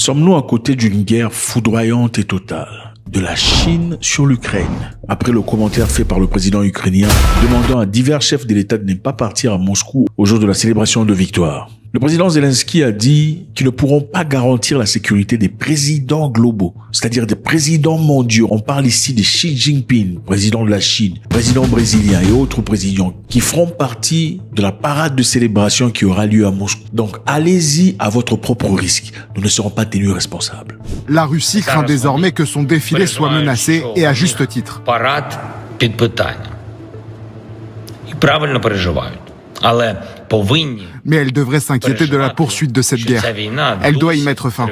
Sommes-nous à côté d'une guerre foudroyante et totale de la Chine sur l'Ukraine? Après le commentaire fait par le président ukrainien demandant à divers chefs de l'État de ne pas partir à Moscou au jour de la célébration de victoire. Le président Zelensky a dit qu'ils ne pourront pas garantir la sécurité des présidents globaux, c'est-à-dire des présidents mondiaux. On parle ici de Xi Jinping, président de la Chine, président brésilien et autres présidents qui feront partie de la parade de célébration qui aura lieu à Moscou. Donc allez-y à votre propre risque. Nous ne serons pas tenus responsables. La Russie craint désormais que son défilé soit menacé et à juste titre. Mais elle devrait s'inquiéter de la poursuite de cette guerre. Elle doit y mettre fin.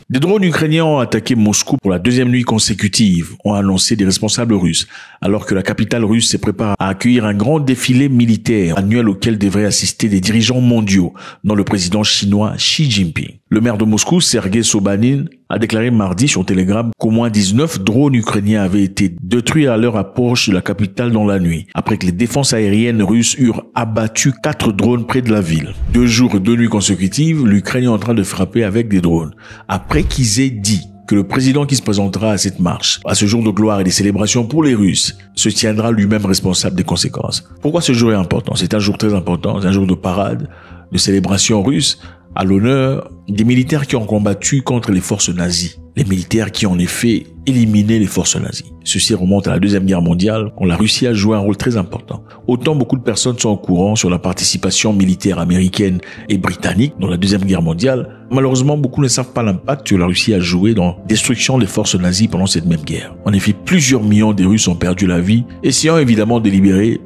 Des drones ukrainiens ont attaqué Moscou pour la deuxième nuit consécutive, ont annoncé des responsables russes, alors que la capitale russe se prépare à accueillir un grand défilé militaire annuel auquel devraient assister des dirigeants mondiaux, dont le président chinois Xi Jinping. Le maire de Moscou, Sergei Sobyanin, a déclaré mardi sur Telegram qu'au moins 19 drones ukrainiens avaient été détruits à leur approche de la capitale dans la nuit, après que les défenses aériennes russes eurent abattu 4 drones près de la ville. 2 jours et 2 nuits consécutives, l'Ukraine est en train de frapper avec des drones. Après qu'ils aient dit que le président qui se présentera à cette marche, à ce jour de gloire et des célébrations pour les Russes, se tiendra lui-même responsable des conséquences. Pourquoi ce jour est important? C'est un jour très important, c'est un jour de parade, de célébration russe, à l'honneur des militaires qui ont combattu contre les forces nazies. Les militaires qui ont en effet éliminé les forces nazies. Ceci remonte à la Deuxième Guerre mondiale, où la Russie a joué un rôle très important. Autant beaucoup de personnes sont au courant sur la participation militaire américaine et britannique dans la Deuxième Guerre mondiale, malheureusement beaucoup ne savent pas l'impact que la Russie a joué dans la destruction des forces nazies pendant cette même guerre. En effet, plusieurs millions de Russes ont perdu la vie, essayant évidemment de libérer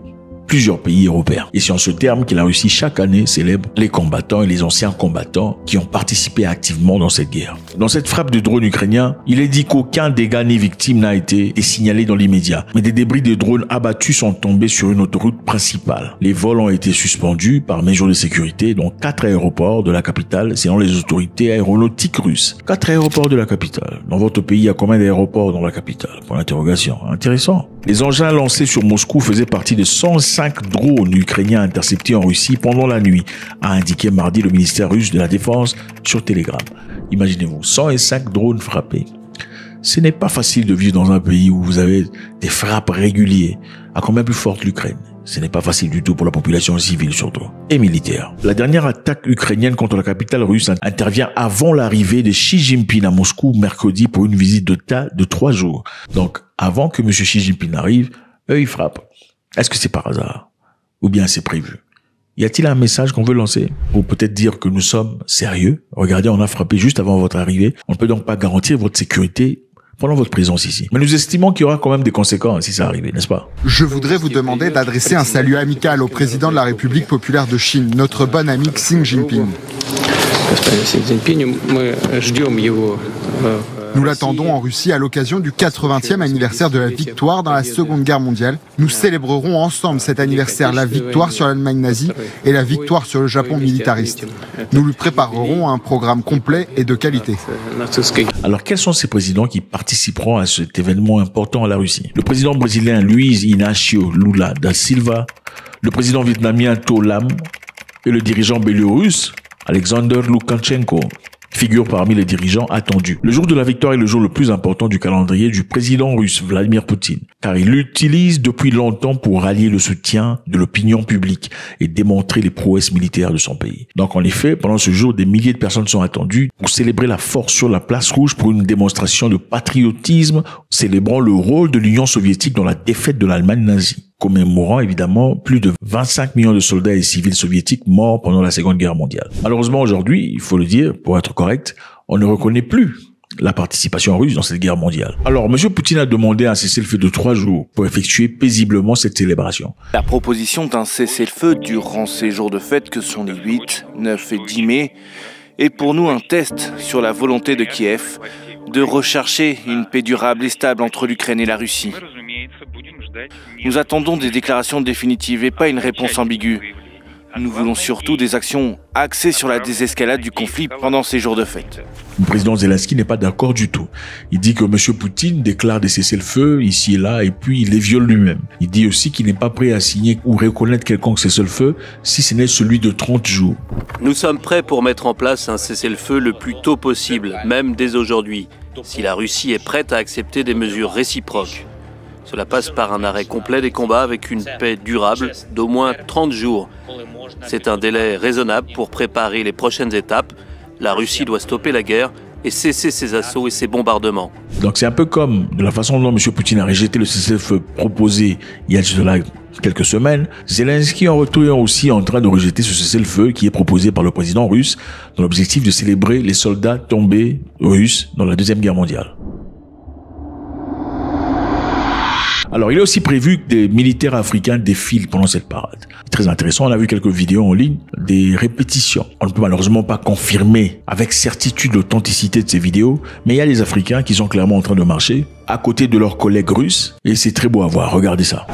plusieurs pays européens. Et c'est en ce terme que la Russie chaque année célèbre les combattants et les anciens combattants qui ont participé activement dans cette guerre. Dans cette frappe de drones ukrainiens, il est dit qu'aucun dégât ni victime n'a été signalé dans l'immédiat. Mais des débris de drones abattus sont tombés sur une autoroute principale. Les vols ont été suspendus par mesure de sécurité dans 4 aéroports de la capitale selon les autorités aéronautiques russes. 4 aéroports de la capitale. Dans votre pays, il y a combien d'aéroports dans la capitale? Pour l'interrogation. Intéressant. Les engins lancés sur Moscou faisaient partie de 105 drones ukrainiens interceptés en Russie pendant la nuit, a indiqué mardi le ministère russe de la Défense sur Telegram. Imaginez-vous, 105 drones frappés. Ce n'est pas facile de vivre dans un pays où vous avez des frappes régulières, à combien plus forte l'Ukraine. Ce n'est pas facile du tout pour la population civile surtout, et militaire. La dernière attaque ukrainienne contre la capitale russe intervient avant l'arrivée de Xi Jinping à Moscou mercredi pour une visite de 3 jours. Donc, avant que M. Xi Jinping arrive, eux ils frappent. Est-ce que c'est par hasard? Ou bien c'est prévu? Y a-t-il un message qu'on veut lancer? Pour peut-être dire que nous sommes sérieux? Regardez, on a frappé juste avant votre arrivée. On ne peut donc pas garantir votre sécurité pendant votre présence ici. Mais nous estimons qu'il y aura quand même des conséquences si ça arrive, n'est-ce pas? Je voudrais vous demander d'adresser un salut amical au président de la République populaire de Chine, notre bon ami Xi Jinping. Nous l'attendons en Russie à l'occasion du 80e anniversaire de la victoire dans la Seconde Guerre mondiale. Nous célébrerons ensemble cet anniversaire, la victoire sur l'Allemagne nazie et la victoire sur le Japon militariste. Nous lui préparerons un programme complet et de qualité. Alors, quels sont ces présidents qui participeront à cet événement important à la Russie? Le président brésilien Luiz Inácio Lula da Silva, le président vietnamien To Lam et le dirigeant biélorusse Alexander Loukachenko figure parmi les dirigeants attendus. Le jour de la victoire est le jour le plus important du calendrier du président russe Vladimir Poutine, car il l'utilise depuis longtemps pour rallier le soutien de l'opinion publique et démontrer les prouesses militaires de son pays. Donc en effet, pendant ce jour, des milliers de personnes sont attendues pour célébrer la force sur la place rouge pour une démonstration de patriotisme, célébrant le rôle de l'Union soviétique dans la défaite de l'Allemagne nazie, commémorant évidemment plus de 25 millions de soldats et civils soviétiques morts pendant la Seconde Guerre mondiale. Malheureusement aujourd'hui, il faut le dire, pour être correct, on ne reconnaît plus la participation russe dans cette guerre mondiale. Alors, M. Poutine a demandé un cessez-le-feu de 3 jours pour effectuer paisiblement cette célébration. La proposition d'un cessez-le-feu durant ces jours de fête que sont les 8, 9 et 10 mai est pour nous un test sur la volonté de Kiev de rechercher une paix durable et stable entre l'Ukraine et la Russie. Nous attendons des déclarations définitives et pas une réponse ambiguë. Nous voulons surtout des actions axées sur la désescalade du conflit pendant ces jours de fête. Le président Zelensky n'est pas d'accord du tout. Il dit que M. Poutine déclare des cessez-le-feu ici et là et puis il les viole lui-même. Il dit aussi qu'il n'est pas prêt à signer ou reconnaître quelconque cessez-le-feu si ce n'est celui de 30 jours. Nous sommes prêts pour mettre en place un cessez-le-feu le plus tôt possible, même dès aujourd'hui, si la Russie est prête à accepter des mesures réciproques. Cela passe par un arrêt complet des combats avec une paix durable d'au moins 30 jours. C'est un délai raisonnable pour préparer les prochaines étapes. La Russie doit stopper la guerre et cesser ses assauts et ses bombardements. Donc c'est un peu comme de la façon dont M. Poutine a rejeté le cessez-le-feu proposé il y a de là quelques semaines. Zelensky en retour est aussi en train de rejeter ce cessez-le-feu qui est proposé par le président russe dans l'objectif de célébrer les soldats tombés russes dans la Deuxième Guerre mondiale. Alors, il est aussi prévu que des militaires africains défilent pendant cette parade. Très intéressant, on a vu quelques vidéos en ligne, des répétitions. On ne peut malheureusement pas confirmer avec certitude l'authenticité de ces vidéos, mais il y a des Africains qui sont clairement en train de marcher à côté de leurs collègues russes, et c'est très beau à voir. Regardez ça.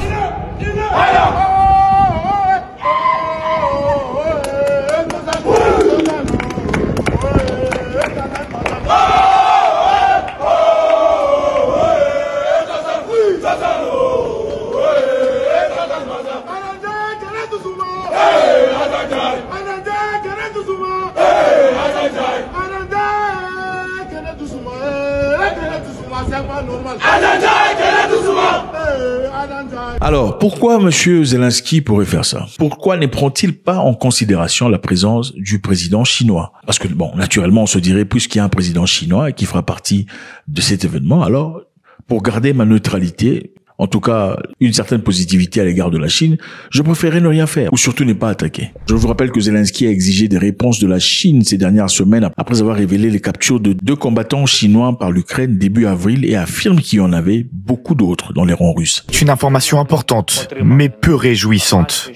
Alors, pourquoi M. Zelensky pourrait faire ça? Pourquoi ne prend-il pas en considération la présence du président chinois? Parce que, bon, naturellement, on se dirait, puisqu'il y a un président chinois qui fera partie de cet événement, alors, pour garder ma neutralité, en tout cas une certaine positivité à l'égard de la Chine, je préférais ne rien faire, ou surtout ne pas attaquer. Je vous rappelle que Zelensky a exigé des réponses de la Chine ces dernières semaines après avoir révélé les captures de 2 combattants chinois par l'Ukraine début avril et affirme qu'il y en avait beaucoup d'autres dans les rangs russes. C'est une information importante, mais peu réjouissante.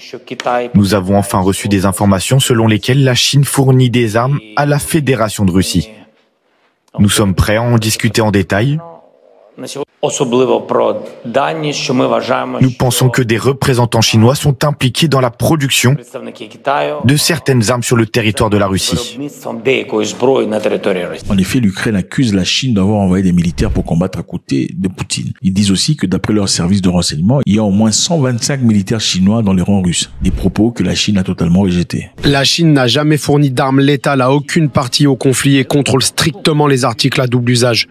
Nous avons enfin reçu des informations selon lesquelles la Chine fournit des armes à la Fédération de Russie. Nous sommes prêts à en discuter en détail. Nous pensons que des représentants chinois sont impliqués dans la production de certaines armes sur le territoire de la Russie. En effet, l'Ukraine accuse la Chine d'avoir envoyé des militaires pour combattre à côté de Poutine. Ils disent aussi que d'après leur service de renseignement, il y a au moins 125 militaires chinois dans les rangs russes. Des propos que la Chine a totalement rejetés. La Chine n'a jamais fourni d'armes létales à aucune partie au conflit et contrôle strictement les articles à double usage.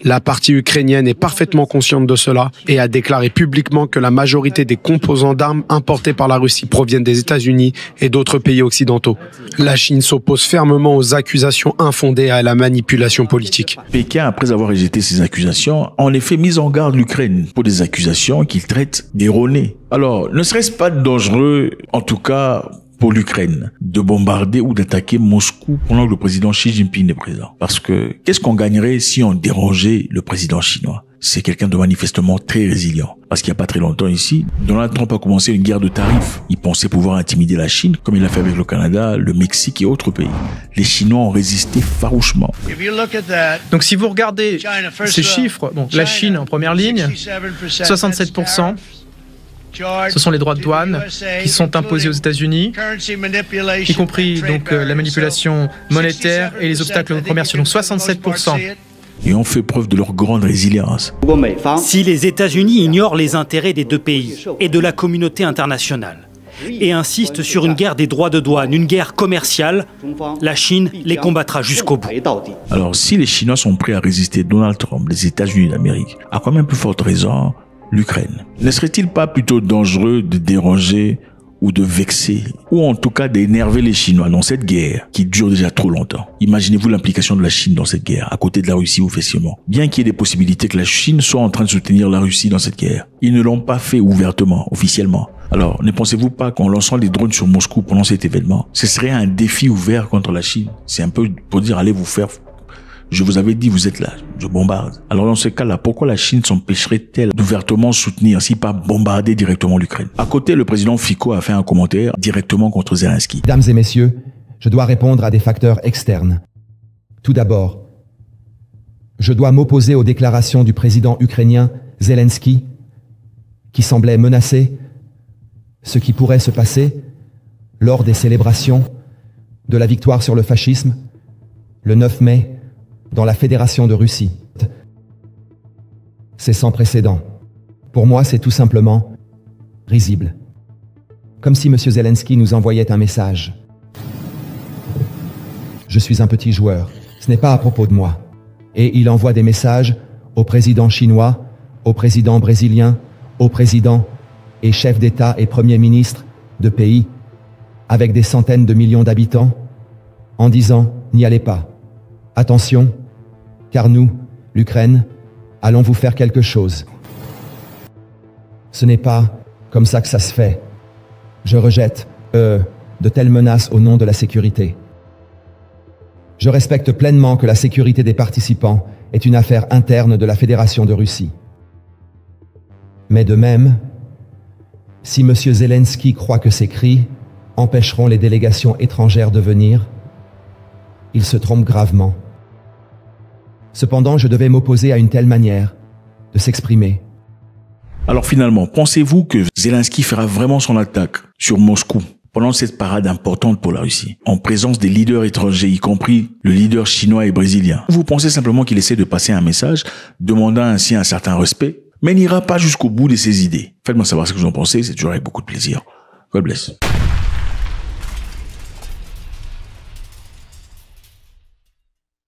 La partie ukrainienne est parfaitement consciente de cela et a déclaré publiquement que la majorité des composants d'armes importés par la Russie proviennent des États-Unis et d'autres pays occidentaux. La Chine s'oppose fermement aux accusations infondées et à la manipulation politique. Pékin, après avoir rejeté ces accusations, a en effet mis en garde l'Ukraine pour des accusations qu'il traite d'erronées. Alors, ne serait-ce pas dangereux, en tout cas pour l'Ukraine, de bombarder ou d'attaquer Moscou pendant que le président Xi Jinping est présent? Parce que qu'est-ce qu'on gagnerait si on dérangeait le président chinois? C'est quelqu'un de manifestement très résilient. Parce qu'il n'y a pas très longtemps ici, Donald Trump a commencé une guerre de tarifs. Il pensait pouvoir intimider la Chine, comme il l'a fait avec le Canada, le Mexique et autres pays. Les Chinois ont résisté farouchement. Donc si vous regardez ces chiffres, donc la Chine en première ligne, 67%. Ce sont les droits de douane qui sont imposés aux États-Unis, y compris donc la manipulation monétaire et les obstacles commerciaux, donc 67%. Et ont fait preuve de leur grande résilience. Si les États-Unis ignorent les intérêts des deux pays et de la communauté internationale et insistent sur une guerre des droits de douane, une guerre commerciale, la Chine les combattra jusqu'au bout. Alors si les Chinois sont prêts à résister Donald Trump, les États-Unis d'Amérique, à quand même plus forte raison l'Ukraine. Ne serait-il pas plutôt dangereux de déranger ou de vexer, ou en tout cas d'énerver les Chinois dans cette guerre qui dure déjà trop longtemps? Imaginez-vous l'implication de la Chine dans cette guerre, à côté de la Russie officiellement. Bien qu'il y ait des possibilités que la Chine soit en train de soutenir la Russie dans cette guerre, ils ne l'ont pas fait ouvertement, officiellement. Alors, ne pensez-vous pas qu'en lançant des drones sur Moscou pendant cet événement, ce serait un défi ouvert contre la Chine? C'est un peu pour dire, allez vous faire... Je vous avais dit, vous êtes là, je bombarde. Alors dans ce cas-là, pourquoi la Chine s'empêcherait-elle d'ouvertement soutenir, si pas bombarder directement l'Ukraine? À côté, le président Fico a fait un commentaire directement contre Zelensky. Mesdames et messieurs, je dois répondre à des facteurs externes. Tout d'abord, je dois m'opposer aux déclarations du président ukrainien Zelensky, qui semblait menacer ce qui pourrait se passer lors des célébrations de la victoire sur le fascisme, le 9 mai, dans la Fédération de Russie. C'est sans précédent. Pour moi, c'est tout simplement risible. Comme si M. Zelensky nous envoyait un message. Je suis un petit joueur, ce n'est pas à propos de moi. Et il envoie des messages au président chinois, au président brésilien, au président et chef d'État et Premier ministre de pays avec des centaines de millions d'habitants, en disant « N'y allez pas. Attention, car nous, l'Ukraine, allons vous faire quelque chose. » Ce n'est pas comme ça que ça se fait. Je rejette, de telles menaces au nom de la sécurité. Je respecte pleinement que la sécurité des participants est une affaire interne de la Fédération de Russie. Mais de même, si M. Zelensky croit que ces cris empêcheront les délégations étrangères de venir, il se trompe gravement. Cependant, je devais m'opposer à une telle manière de s'exprimer. Alors finalement, pensez-vous que Zelensky fera vraiment son attaque sur Moscou pendant cette parade importante pour la Russie, en présence des leaders étrangers, y compris le leader chinois et brésilien? Vous pensez simplement qu'il essaie de passer un message, demandant ainsi un certain respect, mais n'ira pas jusqu'au bout de ses idées? Faites-moi savoir ce que vous en pensez, c'est toujours avec beaucoup de plaisir. God bless.